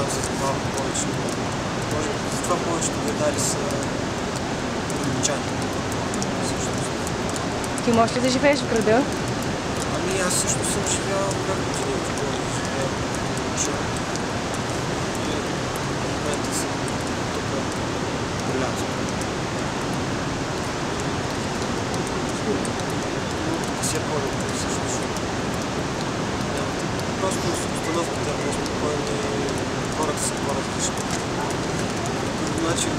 знам за това повече. Може би за това повечето гадали са градчани. Ти можеш ли да живееш в града? Ами аз също съм живял как години в Пловдив. Живея в и в момента съм тук по лято. Си е по-добре всъщност. Просто установката е по-спокойна и хората са по-различни. Значи в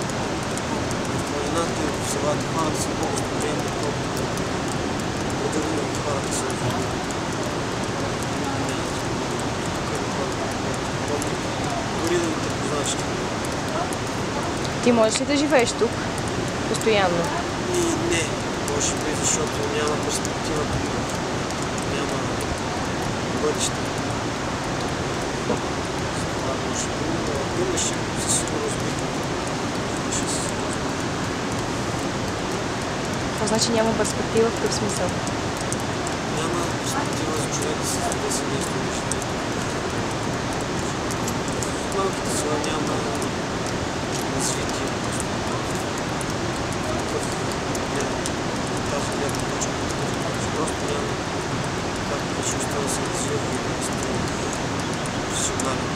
планината и в селата хората са по-гостоприемни, колкото градовете от хората са отворени. Дори да не те познаваш. Ти можеш ли да живееш тук? Постоянно? И не, може би, защото няма перспектива, няма бъдеще. Това може би, но имаше със сигурност бихме. Това значи няма перспектива в какъв смисъл? Няма перспектива за човек да създаде семейство и живее. В малките села няма развитие. Тази гледна точка. Просто няма как личността да се развива и да стане професионален.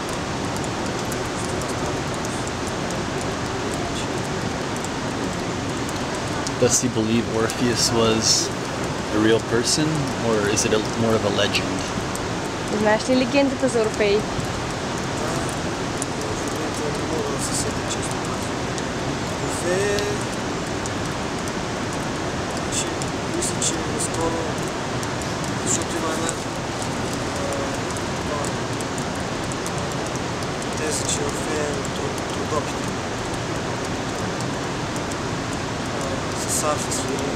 Does he believe Orpheus was a real person, or is it more of a legend? Знаеш ли легендата за Орфей? Мисля, че наскоро, защото има една теза, че Орфей е от трудопите. С арфа свири.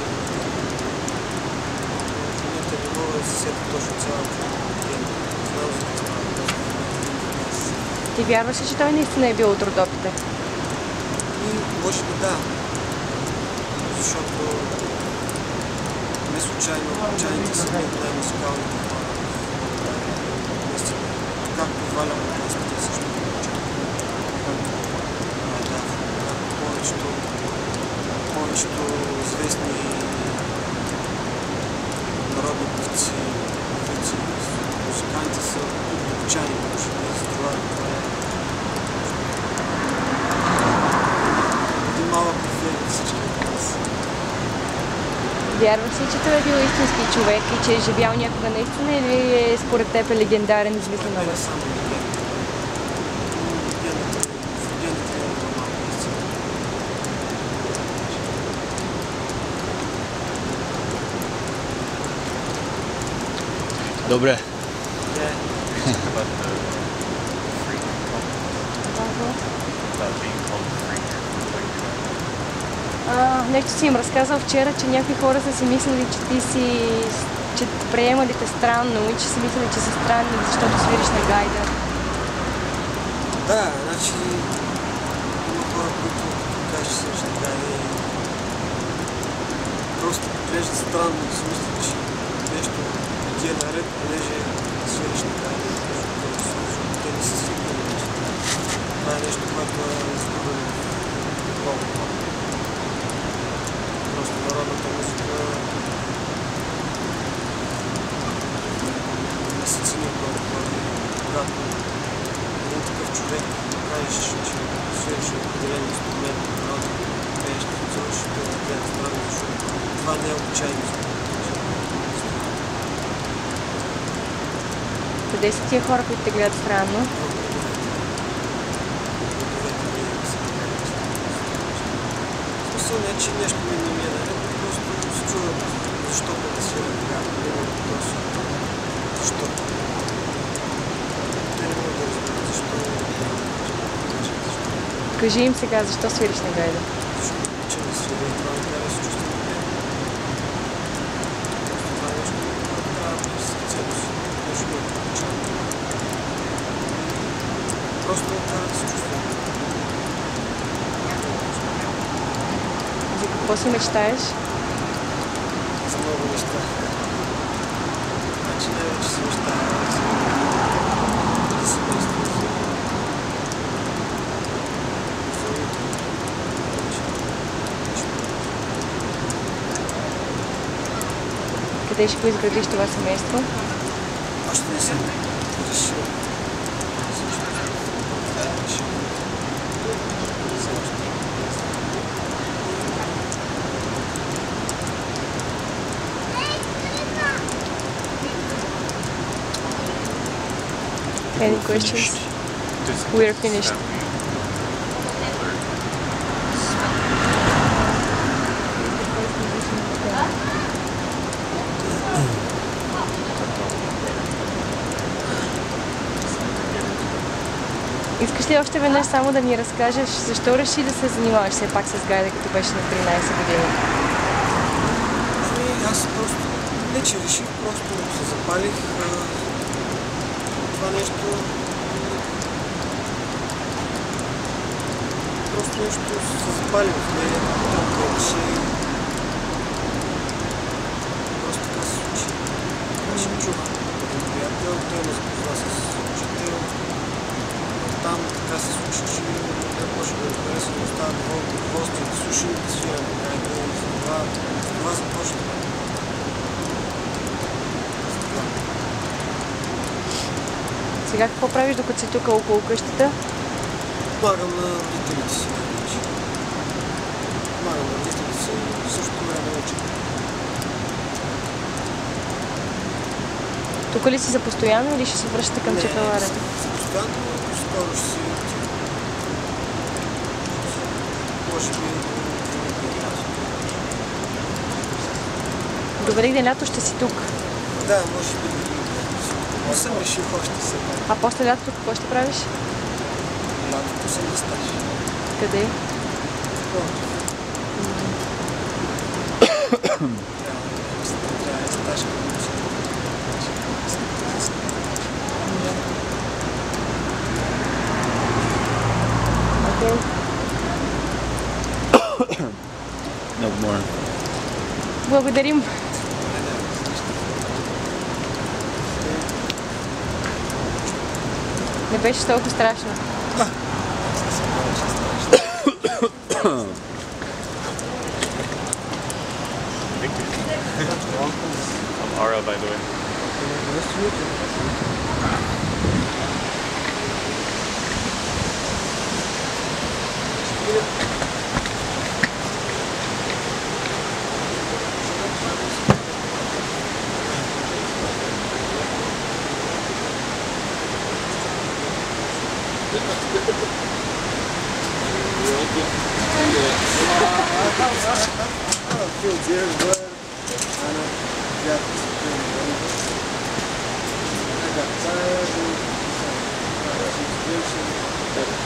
В момента не мога да се сетя точно цялата легенда. Знам за какво става. Ти вярваш ли, че той наистина е бил от Родопите? И може би да. Защото не случайно чайните са били най-музикалните хора. Наистина. Както Валя Мутренската също получава. Да, повечето известни народни певци, музиканти са обичайни, може би за това е един малък профил от всички нас. Вярваш ли, че той е бил истински човек и че е живял някога наистина, или е според теб е легендарен измислен Това образ? е само легенда. Легендата е нормална истина. Добре. About the freak about being called freak. Нещо си им разказал вчера, че някакви хора са си мислили, че приемали те странно и че си мислили, че са странни, защото свириш на гайда. Да, значи има хора, които кажат, че свириш на гайда и просто поглеждат странно и си мислят, че нещо ти е наред, понеже свириш на гайда, защото те не са свикнали нещо. Това е нещо, което е изгубено в много хора. Просто народната музика не се цени толкова. Когато един такъв човек кажеш, че свириш определен инструмент на народа, пееш, танцуваш, ще те гледа странно, защото това не е обичайно. Къде са тия хора, които те гледат странно? Не, че нещо ми не е наред, просто се чувам защо да свиря така, няма въпрос. Защо? Те не могат да разберат защо. Кажи им сега, защо свириш на гайда? Защото обичам да свиря и това ме кара да се чувствам добре. Просто това е нещо, което трябва да през сърцето си, нещо да получавам. Просто ме кара да се чувствам добре. За какво си мечтаеш? За много неща. Значи най-вече си мечтая за семейство, за щеш го изградиш това семейство? Още не съм решил. Any questions? We're finished. Искаш ли още веднъж само да ни разкажеш защо реши да се занимаваш все пак с гайда, като беше на 13 години? Аз просто не че реших, просто се запалих. Това нещо се запали в мен, толкова беше. Просто така се случи. Аз чух един приятел, той ме запозна с учител. Там така се случи, че не може да хареса да остават гости, да слушам, да свирам гайда и това започна. Сега какво правиш, докато си тук около къщата? Помагам на родителите си. Помагам на родителите си, в същото време уча. Тук ли си за постоянно или ще се връщате към Чепеларе? Не, за постоянно, скоро ще си отида. Може би до лятото. До Великден лято ще си тук. Да, може би до не съм решил още сега. А после лятото какво ще правиш? Лятото съм на стаж. Къде? Трябва е стаж към музика. No more. Благодарим. Не беше толкова страшно. Thank you. I'm Ara, by the way. I feel dear blood. I know. Got I got tired of situation. And